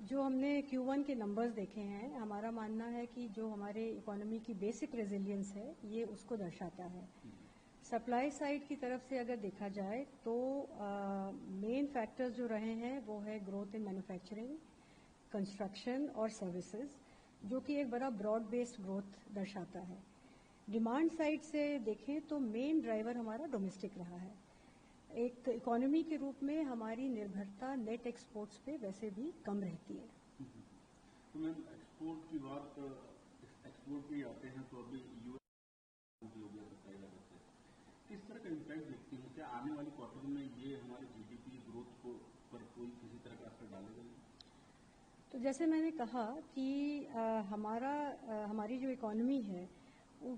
जो हमने Q1 के नंबर्स देखे हैं, हमारा मानना है कि जो हमारे इकोनॉमी की बेसिक रेजिलियंस है ये उसको दर्शाता है। सप्लाई साइड की तरफ से अगर देखा जाए तो मेन फैक्टर्स जो रहे हैं वो है ग्रोथ इन मैन्युफैक्चरिंग, कंस्ट्रक्शन और सर्विसेज, जो कि एक बड़ा ब्रॉड बेस्ड ग्रोथ दर्शाता है। डिमांड साइड से देखें तो मेन ड्राइवर हमारा डोमेस्टिक रहा है। एक इकोनॉमी के रूप में हमारी निर्भरता नेट एक्सपोर्ट्स पे वैसे भी कम रहती है। तो मैम एक्सपोर्ट की बात, एक्सपोर्ट पे आते हैं तो अभी यूएस हो गया बताया जाता है, किस तरह का इम्पैक्ट देखती हैं? क्या आने वाले क्वार्टर में ये हमारे जीडीपी ग्रोथ को पर कोई किसी तरह का असर डालेगा? तो जैसे मैंने कहा कि हमारी जो इकोनॉमी है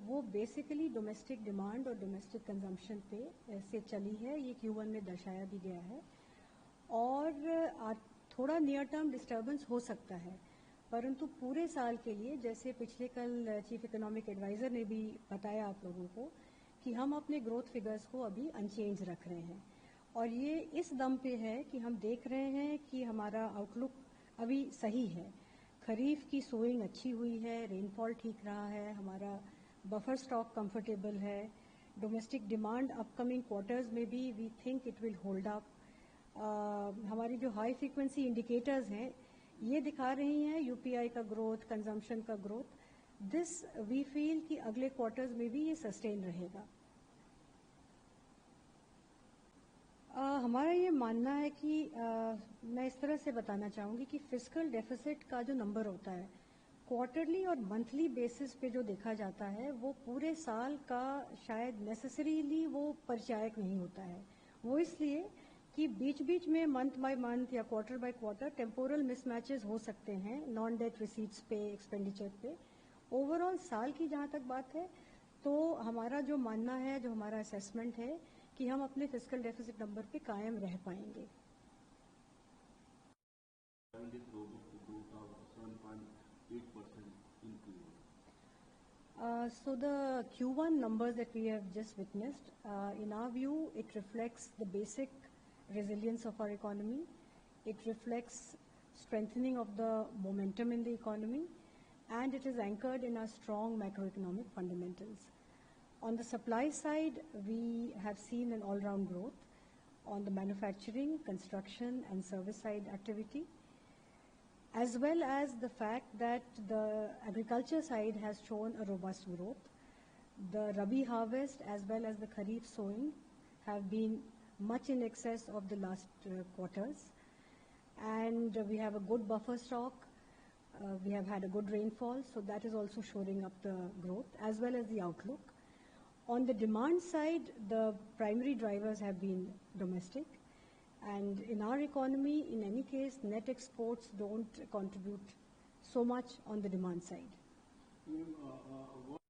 वो बेसिकली डोमेस्टिक डिमांड और डोमेस्टिक कंजम्पशन पे से चली है। ये Q1 में दर्शाया भी गया है और थोड़ा नियर टर्म डिस्टर्बेंस हो सकता है, परंतु पूरे साल के लिए जैसे पिछले कल चीफ इकोनॉमिक एडवाइज़र ने भी बताया आप लोगों को कि हम अपने ग्रोथ फिगर्स को अभी अनचेंज रख रहे हैं और ये इस दम पे है कि हम देख रहे हैं कि हमारा आउटलुक अभी सही है। खरीफ की सोइंग अच्छी हुई है, रेनफॉल ठीक रहा है, हमारा बफर स्टॉक कंफर्टेबल है, डोमेस्टिक डिमांड अपकमिंग क्वार्टर्स में भी we think it will hold up. हमारी जो हाई फ्रीक्वेंसी इंडिकेटर्स हैं ये दिखा रही हैं यूपीआई का ग्रोथ, कंजम्पशन का ग्रोथ। दिस वी फील कि अगले क्वार्टर्स में भी ये सस्टेन रहेगा। हमारा ये मानना है कि मैं इस तरह से बताना चाहूँगी कि फिस्कल डेफिसिट का जो नंबर होता है क्वार्टरली और मंथली बेसिस पे जो देखा जाता है वो पूरे साल का शायद नेसेसरीली वो परिचायक नहीं होता है। वो इसलिए कि बीच बीच में मंथ बाय मंथ या क्वार्टर बाय क्वार्टर टेम्पोरल मिसमैचेस हो सकते हैं नॉन डेट रिसीट्स पे, एक्सपेंडिचर पे। ओवरऑल साल की जहाँ तक बात है तो हमारा जो मानना है, जो हमारा असेसमेंट है कि हम अपने फिस्कल डेफिसिट नंबर पे कायम रह पाएंगे। So the Q1 numbers that we have just witnessed, in our view, it reflects the basic resilience of our economy. It reflects strengthening of the momentum in the economy, and it is anchored in our strong macroeconomic fundamentals. On the supply side, we have seen an all-round growth on the manufacturing, construction, and service side activity, as well as the fact that the agriculture side has shown a robust growth. The Rabi harvest as well as the Kharif sowing have been much in excess of the last quarters, and we have a good buffer stock. We have had a good rainfall, so that is also shoring up the growth as well as the outlook. On the demand side, the primary drivers have been domestic. And in our economy, in any case, net exports don't contribute so much on the demand side. What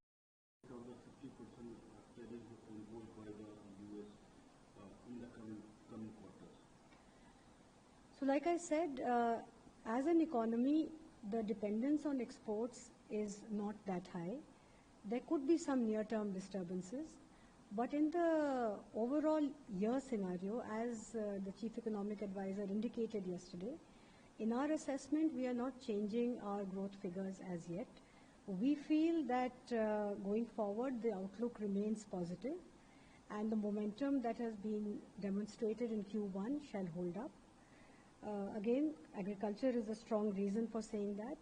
of the 50% tariff imposed by the US in the coming quarters? So like I said, as an economy, the dependence on exports is not that high. There could be some near-term disturbances. But in the overall year scenario, as the Chief Economic Advisor indicated yesterday, in our assessment, we are not changing our growth figures as yet. We feel that going forward, the outlook remains positive, and the momentum that has been demonstrated in Q1 shall hold up. Again, agriculture is a strong reason for saying that.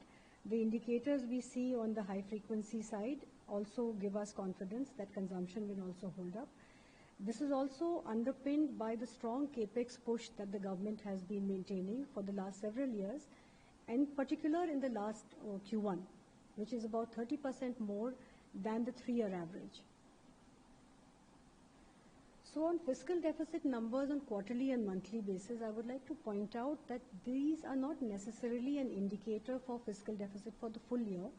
The indicators we see on the high frequency side also give us confidence that consumption will also hold up. This is also underpinned by the strong capex push that the government has been maintaining for the last several years, and in particular in the last Q1, which is about 30% more than the 3-year average. So on fiscal deficit numbers on quarterly and monthly basis, I would like to point out that these are not necessarily an indicator for fiscal deficit for the full year,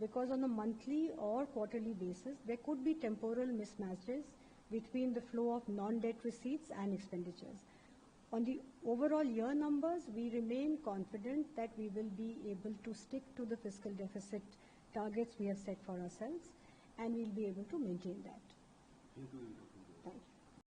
because on a monthly or quarterly basis, there could be temporal mismatches between the flow of non-debt receipts and expenditures. On the overall year numbers, we remain confident that we will be able to stick to the fiscal deficit targets we have set for ourselves, and we'll be able to maintain that. Thank you.